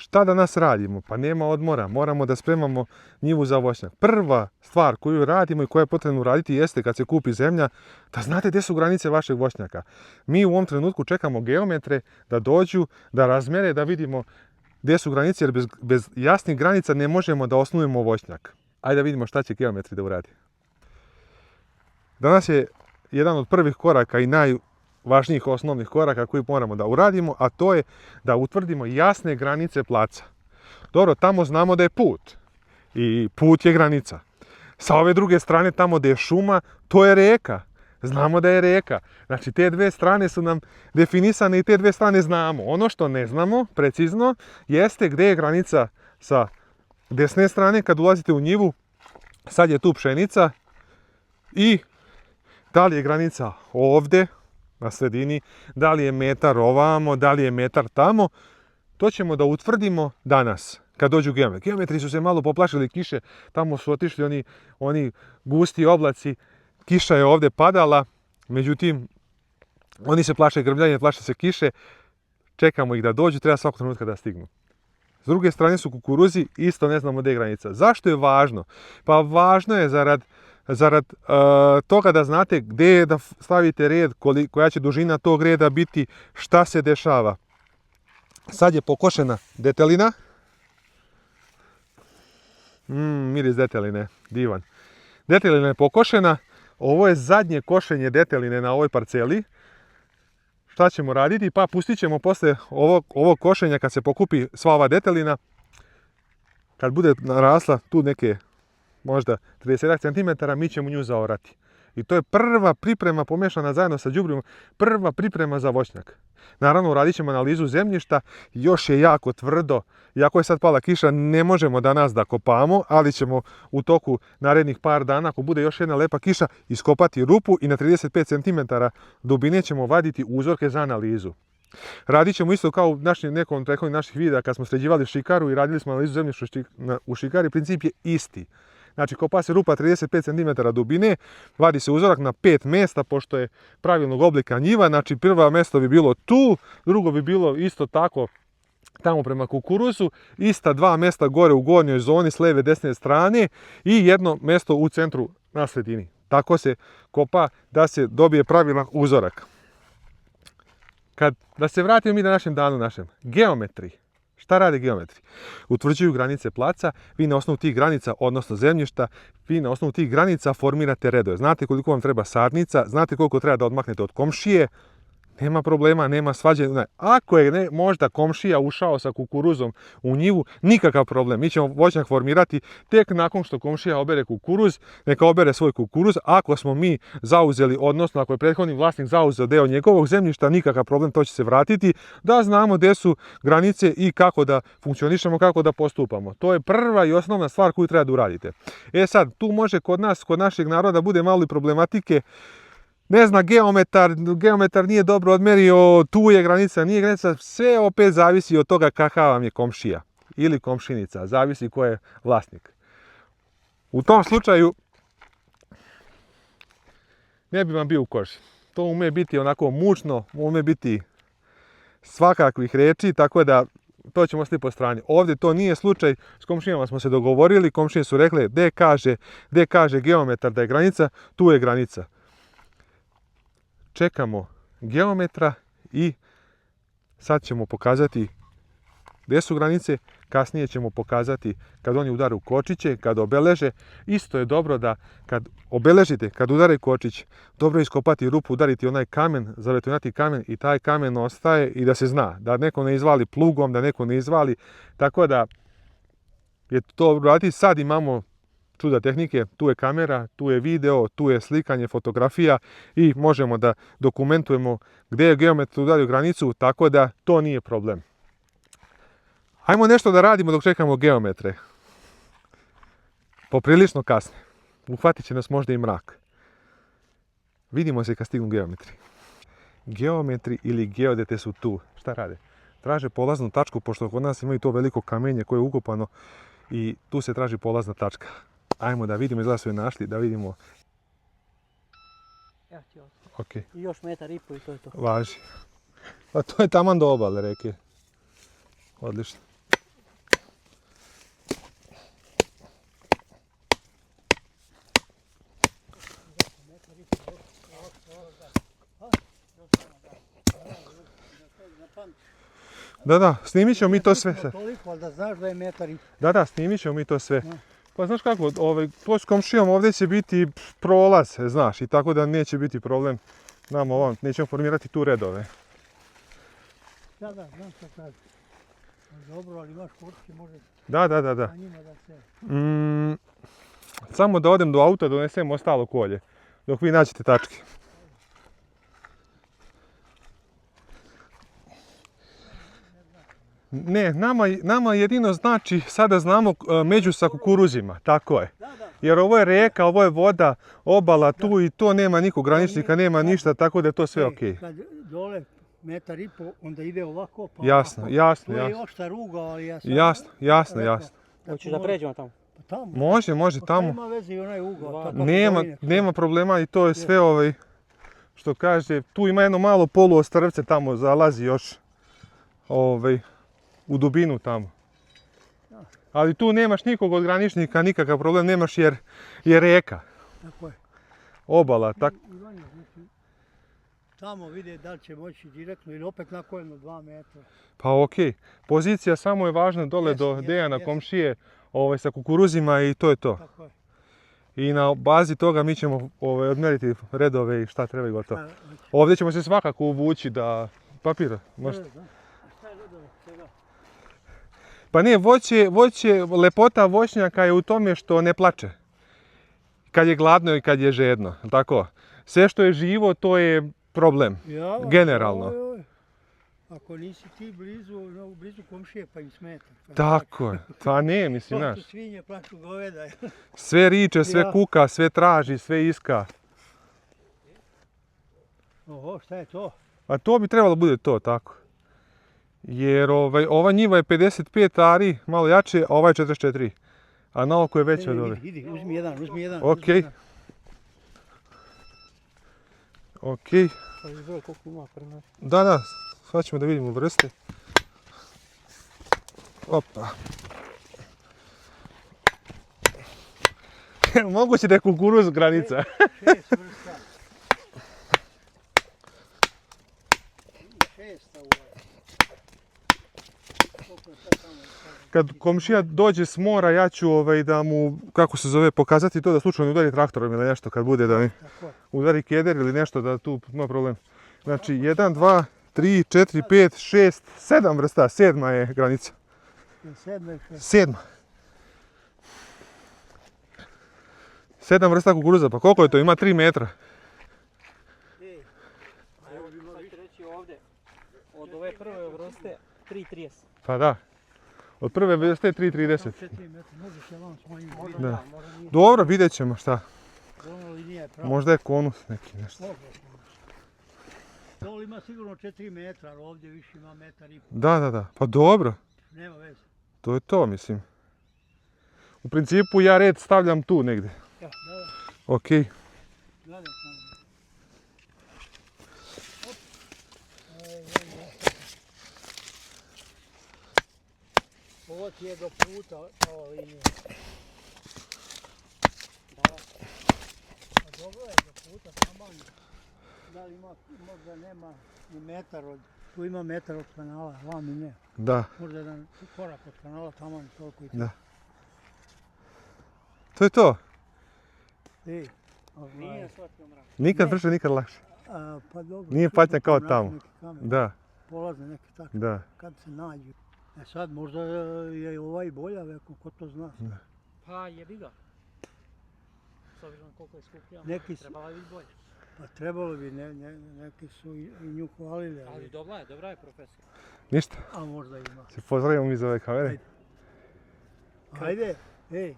Šta danas radimo? Pa nema odmora, moramo da spremamo njivu za voćnjak. Prva stvar koju radimo i koja je potrebno uraditi jeste kad se kupi zemlja, da znate gdje su granice vašeg voćnjaka. Mi u ovom trenutku čekamo geometre da dođu, da razmere, da vidimo gdje su granice, jer bez jasnih granica ne možemo da osnujemo voćnjak. Ajde da vidimo šta će geometri da uradi. Danas je jedan od prvih koraka i najvažnijih osnovnih koraka koji moramo da uradimo, a to je da utvrdimo jasne granice placa. Dobro, tamo znamo da je put i put je granica. Sa ove druge strane, tamo gdje je šuma, to je reka. Znamo da je reka. Znači, te dve strane su nam definisane i te dve strane znamo. Ono što ne znamo precizno jeste gdje je granica sa desne strane kad ulazite u njivu. Sad je tu pšenica i da li je granica ovdje na sredini, da li je metar ovamo, da li je metar tamo. To ćemo da utvrdimo danas kad dođu geometri. Geometri su se malo poplašili kiše, tamo su otišli oni gusti oblaci. Kiša je ovdje padala, međutim, oni se plaše grmljanja, plaše se kiše, čekamo ih da dođu, treba svakog trenutka da stignu. S druge strane su kukuruzi, isto ne znamo gdje je granica. Zašto je važno? Pa važno je zarad toga da znate gdje je da stavite red, koja će dužina tog reda biti, šta se dešava. Sad je pokošena detelina. Miris deteline, divan. Detelina je pokošena. Ovo je zadnje košenje deteline na ovoj parceli. Šta ćemo raditi? Pa pustit ćemo posle ovog košenja, kad se pokupi sva ova detelina, kad bude narasla tu neke možda 30 cm, mi ćemo nju zaorati. I to je prva priprema pomiješana zajedno sa đubrivom, prva priprema za voćnjak. Naravno, radit ćemo analizu zemljišta, još je jako tvrdo, iako je sad pala kiša, ne možemo danas da kopamo, ali ćemo u toku narednih par dana, ako bude još jedna lepa kiša, iskopati rupu i na 35 cm dubine ćemo vaditi uzorke za analizu. Radit ćemo isto kao u nekom prethodnih naših videa kad smo sređivali šikaru i radili smo analizu zemljišta u šikari, princip je isti. Znači, kopa se rupa 35 cm dubine, vadi se uzorak na 5 mjesta, pošto je pravilnog oblika njiva. Znači, prvo mjesto bi bilo tu, drugo bi bilo isto tako tamo prema kukuruzu, ista 2 mjesta gore u gornjoj zoni s lijeve desne strane i jedno mjesto u centru na sredini. Tako se kopa da se dobije pravilan uzorak. Da se vratimo mi na našem danu našem. Geometri. Šta rade geometri? Utvrđuju granice placa, vi na osnovu tih granica, odnosno zemljišta, vi na osnovu tih granica formirate redove. Znate koliko vam treba sadnica, znate koliko treba da odmaknete od komšije, nema problema, nema svađe. Ako je možda komšija ušao sa kukuruzom u njivu, nikakav problem. Mi ćemo voćnjak formirati tek nakon što komšija obere kukuruz, neka obere svoj kukuruz. Ako smo mi zauzeli, odnosno ako je prethodni vlasnik zauzeo deo njegovog zemljišta, nikakav problem, to će se vratiti, da znamo gdje su granice i kako da funkcionišemo, kako da postupamo. To je prva i osnovna stvar koju treba da uradite. Sad, tu može kod nas, kod našeg naroda, bude malo i problematike. Ne zna geometar nije dobro odmerio, tu je granica, nije granica, sve opet zavisi od toga kakav vam je komšija ili komšinica, zavisi ko je vlasnik. U tom slučaju ne bi vam bio u koži. To ume biti onako mučno, ume biti svakakvih reči, tako da to ćemo sli po strani. Ovdje to nije slučaj, s komšijama smo se dogovorili, komšije su rekle gdje kaže geometar da je granica, tu je granica. Čekamo geometra i sad ćemo pokazati gdje su granice, kasnije ćemo pokazati kad oni udaru kočiće, kad obeleže. Isto je dobro da kad obeležite, kad udare kočić, dobro iskopati rupu, udariti onaj kamen, zabetonirati kamen i taj kamen ostaje i da se zna, da neko ne izvali plugom, da neko ne izvali, tako da je to raditi. Sad imamo čuda tehnike, tu je kamera, tu je video, tu je slikanje, fotografija i možemo da dokumentujemo gdje je geometar udario granicu, tako da to nije problem. Hajmo nešto da radimo dok čekamo geometre. Poprilično kasne. Uhvatit će nas možda i mrak. Vidimo se kad stignu geometri. Geometri ili geodete su tu. Šta rade? Traže polaznu tačku, pošto kod nas imaju to veliko kamenje koje je ukopano i tu se traži polazna tačka. Ajmo da vidimo, izgleda su je našli, da vidimo. Ja ti Ok. I još 1,5 metar i to je to. Važi. A to je taman do obale reke. Odlično. Da, snimit ćemo mi to sve. Toliko, ali da znaš da je metar i... Da, snimit ćemo mi to sve. Pa znaš kako, to s komšijom ovdje će biti prolaz, znaš, i tako da neće biti problem nama ovom, nećemo formirati tu redove. Da, znam što kaže. Dobro, ali imaš kurtke, može Da. na njima da se... Samo da odem do auta, donesem ostalo kolje, dok vi nađete tačke. Ne, nama jedino znači, sada znamo među sa kukuruzima, tako je. Jer ovo je rijeka, ovo je voda, obala tu i to nema nikog graničnika, nema ništa, tako da je to sve okej. Kad dole metar i po, onda ide ovako, pa Jasno. To je ošta ruga, ali ja sam... Jasno. Hoćeš da pređemo tamo? Pa tamo. Može tamo. Ima veze i onaj ugao. Nema problema i to je sve što kaže, tu ima jedno malo poluostrvce tamo, zalazi još u dubinu tamo. Ali tu nemaš nikog od graničnika, nikakav problem nemaš jer je rijeka. Tako je. Obala, tako. Tamo vide da li će moći direktno ili opet na koljeno 2 metra. Pa okej. Pozicija samo je važna dole do Dejana komšije sa kukuruzima i to je to. Tako je. I na bazi toga mi ćemo odmjeriti redove i šta treba i gotovo. Ovdje ćemo se svakako uvući da papira. Možete. Pa ne, lepota voćnjaka je u tome što ne plače. Kad je gladno i kad je žedno, tako? Sve što je živo, to je problem, generalno. Ako nisi ti blizu komšije pa im smeta. Tako je, pa ne, mislim, znaš. To su svinje, plaču goveda. Sve riče, sve kuka, sve traži, sve iska. Oho, šta je to? A to bi trebalo bude to, tako. Jer ova njiva je 55 ari, malo jače, a ova je 44. A na oko je veća od ove. Idi, uzmi jedan. Okej. Okej. Da, sad ćemo da vidimo vrste. Opa. Moguće da je kukuruz granica. 6 vrsta. 6 Kad komšija dođe s mora, ja ću da mu, kako se zove, pokazati to da slučajno udari traktorom ili nešto, kad bude da mi udari keder ili nešto, da tu ima problem. Znači, 1, 2, 3, 4, 5, 6, 7 vrsta, 7. je granica. 7. 7 vrsta kukuruza, pa koliko je to? Ima 3 metra. Evo bi mogli reći ovdje, od ove prve vrste 3,30. Pa da. Od prve vrste 3,30. 4 metra, možeš je vam svojim. Dobro, vidjet ćemo šta. Možda je konus neki nešto. Dole ima sigurno 4 metra, ali ovdje više ima metar i pol. Da, pa dobro. Nema veze. To je to, mislim. U principu ja red stavljam tu negdje. Da. Okej. Gledaj samo. Ovo ti je do puta, ova linija. A dobro je do puta, taman. Da li ima, možda nema ni metar od, tu ima metar od kanala, vam i ne. Da. Možda jedan korak od kanala, taman toliko i to. Da. To je to. Nije shvatio mrak. Nikad brže, nikad lakše. Pa dobro. Nije patnja kao tamo. Da. Polazne neke tako. Da. Kad se nađu. Sad možda je ovaj bolja, veko, ko to zna. Da. Pa jebi ga. S obzirom koliko je skuplja, trebala je biti bolje. Pa trebalo bi, neki su i nju hvalili. Ali dobra je profesija. Ništa. A možda ima. Se pozdravimo iz ove kamere. Ajde, ej.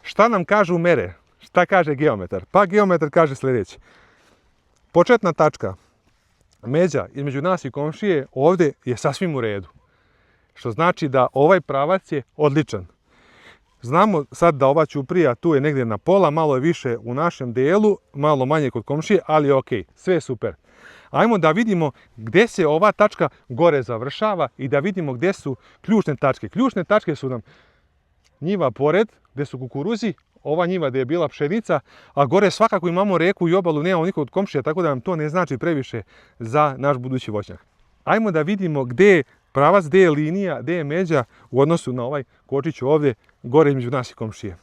Šta nam kažu mere? Šta kaže geometar? Pa geometar kaže sljedeće. Početna tačka, međa između nas i komšije, ovdje je sasvim u redu. Što znači da ovaj pravac je odličan. Znamo sad da ova ćuprija tu je negdje na pola, malo je više u našem dijelu, malo manje kod komšije, ali ok, sve je super. Ajmo da vidimo gdje se ova tačka gore završava i da vidimo gdje su ključne tačke. Ključne tačke su nam njiva pored, gdje su kukuruzi, ova njiva gdje je bila pšenica, a gore svakako imamo reku i obalu, nemamo nikog od komšija, tako da nam to ne znači previše za naš budući voćnjak. Ajmo da vidimo gdje je pravac gdje je linija, gdje je međa u odnosu na ovaj kočić ovdje, gore između nas i komšije.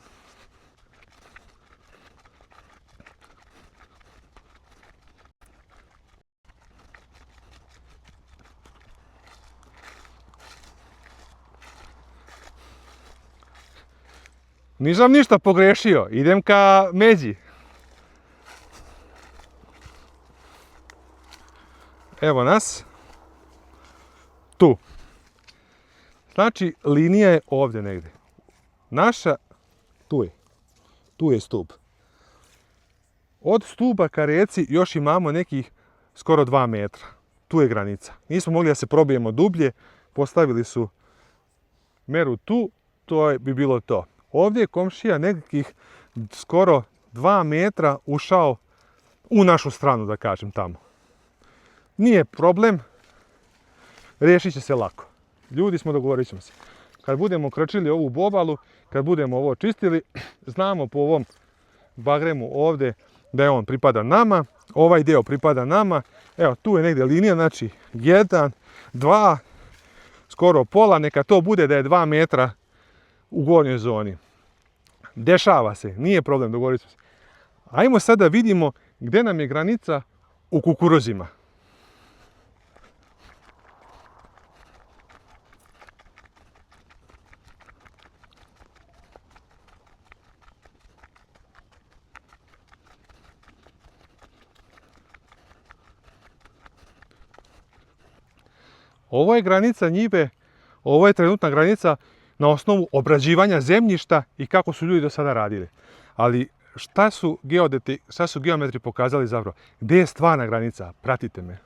Nisam ništa pogrešio, idem ka međi. Evo nas. Tu. Znači, linija je ovdje negdje. Naša, tu je. Tu je stup. Od stupa ka reci još imamo nekih skoro 2 metra. Tu je granica. Nismo mogli da se probijemo dublje. Postavili su meru tu. To bi bilo to. Ovdje je komšija nekih skoro 2 metra ušao u našu stranu, da kažem, tamo. Nije problem, riješit će se lako. Ljudi smo, dogovorit ćemo se. Kad budemo krčili ovu bobalu, kad budemo ovo čistili, znamo po ovom bagremu ovdje da je on pripada nama, ovaj dio pripada nama. Evo, tu je negdje linija, znači 1, 2, skoro pola, neka to bude da je 2 metra u gornjoj zoni. Dešava se, nije problem, dogovorit ćemo se. Ajmo sada vidimo gdje nam je granica u kukuruzima. Ovo je granica njive, ovo je trenutna granica na osnovu obrađivanja zemljišta i kako su ljudi do sada radili. Ali šta su geodeti, šta su geometri pokazali zapravo? Gdje je stvarna granica? Pratite me.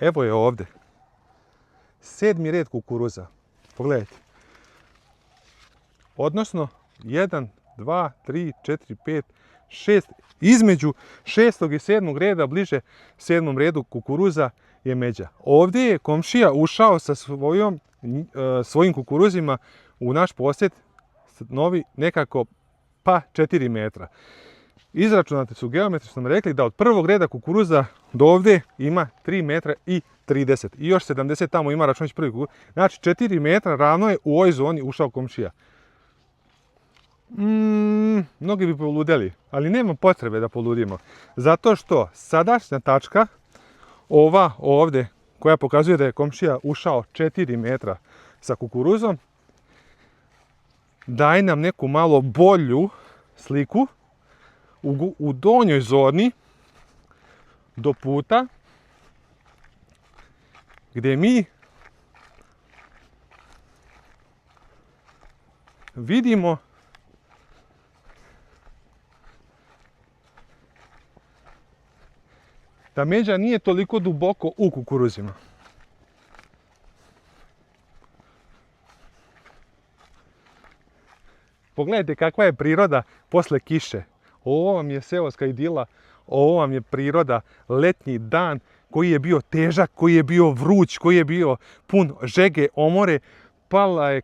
Evo je ovdje. 7. red kukuruza. Pogledajte. Odnosno 1, 2, 3, 4, 5, 6. Između 6. i 7. reda, bliže 7. redu kukuruza je međa. Ovdje je komšija ušao sa svojim kukuruzima u naš posjed novi nekako pa 4 metra. Izračunati su geometri, su nam rekli da od 1. reda kukuruza do ovdje ima 3 metra i 30. I još 70 tamo ima računajući prvi kukuruz. Znači 4 metra ravno je u ovoj zoni ušao komšija. Mnogi bi poludeli, ali nema potrebe da poludimo. Zato što sadašnja tačka, ova ovdje, koja pokazuje da je komšija ušao 4 metra sa kukuruzom, daje nam neku malo bolju sliku u donjoj zoni do puta gdje mi vidimo da međa nije toliko duboko u kukuruzima. Pogledajte kakva je priroda posle kiše. Ovo vam je seoska idila, ovo vam je priroda, letnji dan koji je bio težak, koji je bio vruć, koji je bio pun žege, omore. Pala je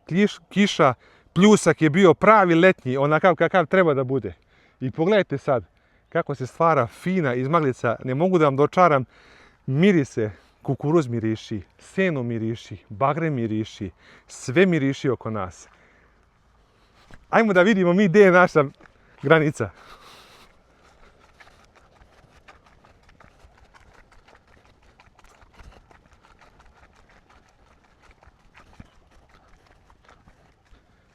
kiša, pljusak je bio pravi letnji, onakav kakav treba da bude. I pogledajte sad kako se stvara fina izmaglica, ne mogu da vam dočaram mirise. Kukuruz miriši, seno miriši, bagre miriši, sve miriši oko nas. Ajmo da vidimo mi gdje je naša granica.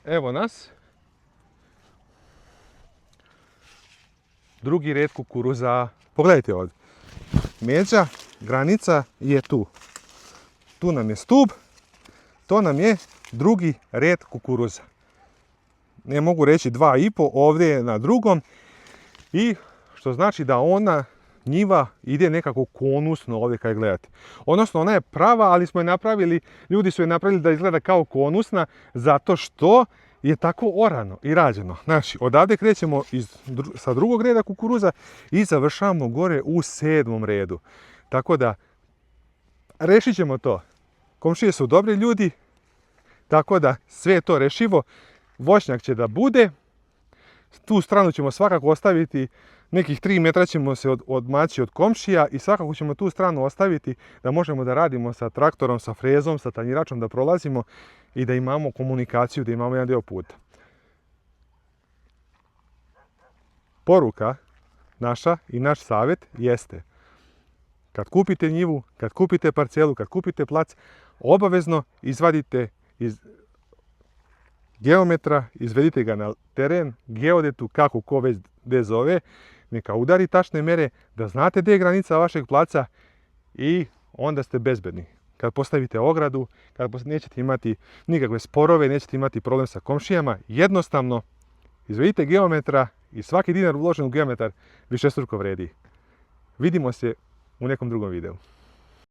Evo nas. 2. red kukuruza. Pogledajte ovdje. Međa, granica je tu. Tu nam je stup. To nam je 2. red kukuruza. Ne mogu reći 2,5, ovdje je na drugom. I što znači da ona njiva ide nekako konusno ovdje kad gledate. Odnosno ona je prava, ali smo je napravili, ljudi su je napravili da izgleda kao konusna zato što je tako orano i rađeno. Znači, odavde krećemo sa 2. reda kukuruza i završavamo gore u 7. redu. Tako da, rešit ćemo to. Komšije su dobri ljudi, tako da sve je to rešivo. Voćnjak će da bude. Tu stranu ćemo svakako ostaviti nekih 3 metra ćemo se odmaći od komšija i svakako ćemo tu stranu ostaviti da možemo da radimo sa traktorom, sa frezom, sa tanjiračom, da prolazimo i da imamo komunikaciju, da imamo jedan dio puta. Poruka naša i naš savjet jeste: kad kupite njivu, kad kupite parcelu, kad kupite plac, obavezno izvadite iz geometra, izvedite ga na teren, geodetu, kako ko već gde zove, neka udari tačne mere, da znate gdje je granica vašeg placa i onda ste bezbedni. Kad postavite ogradu, kad nećete imati nikakve sporove, nećete imati problem sa komšijama, jednostavno izvedite geometra i svaki dinar uložen u geometar višestruko vredi. Vidimo se u nekom drugom videu.